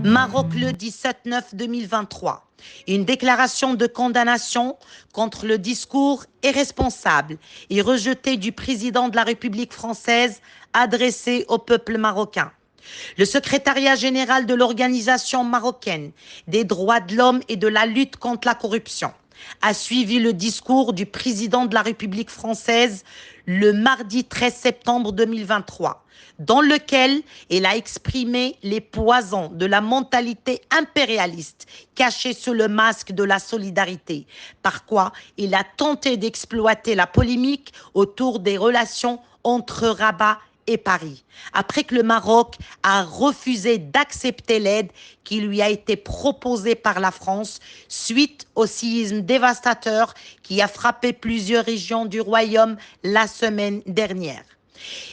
Maroc le 17/9/2023. Une déclaration de condamnation contre le discours irresponsable et rejeté du président de la République française adressé au peuple marocain. Le secrétariat général de l'Organisation marocaine des droits de l'homme et de la lutte contre la corruption a suivi le discours du président de la République française le mardi 13 septembre 2023, dans lequel il a exprimé les poisons de la mentalité impérialiste cachée sous le masque de la solidarité, par quoi il a tenté d'exploiter la polémique autour des relations entre Rabat et Paris, après que le Maroc a refusé d'accepter l'aide qui lui a été proposée par la France suite au séisme dévastateur qui a frappé plusieurs régions du royaume la semaine dernière.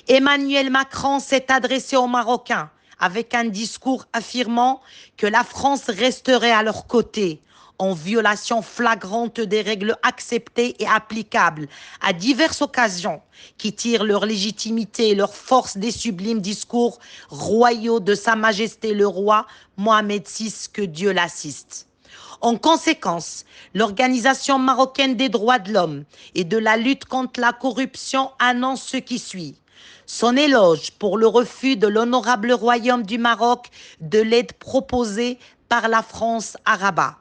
Emmanuel Macron s'est adressé aux Marocains avec un discours affirmant que la France resterait à leur côté, en violation flagrante des règles acceptées et applicables à diverses occasions, qui tirent leur légitimité et leur force des sublimes discours royaux de Sa Majesté le roi Mohamed VI, que Dieu l'assiste. En conséquence, l'Organisation marocaine des droits de l'homme et de la lutte contre la corruption annonce ce qui suit. Son éloge pour le refus de l'honorable royaume du Maroc de l'aide proposée par la France à Rabat.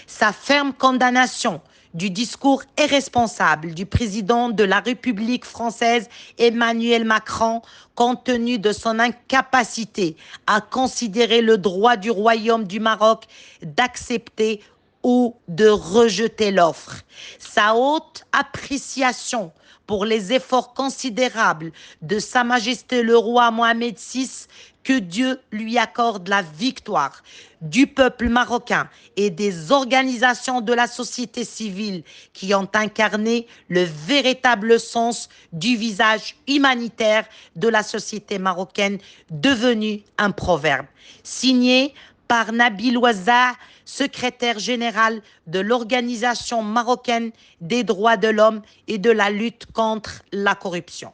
Sa ferme condamnation du discours irresponsable du président de la République française Emmanuel Macron, compte tenu de son incapacité à considérer le droit du royaume du Maroc d'accepter ou de rejeter l'offre. Sa haute appréciation pour les efforts considérables de Sa Majesté le roi Mohamed VI, que Dieu lui accorde la victoire, du peuple marocain et des organisations de la société civile qui ont incarné le véritable sens du visage humanitaire de la société marocaine, devenu un proverbe. Signé par Nabil Ouazzar, secrétaire général de l'Organisation marocaine des droits de l'homme et de la lutte contre la corruption.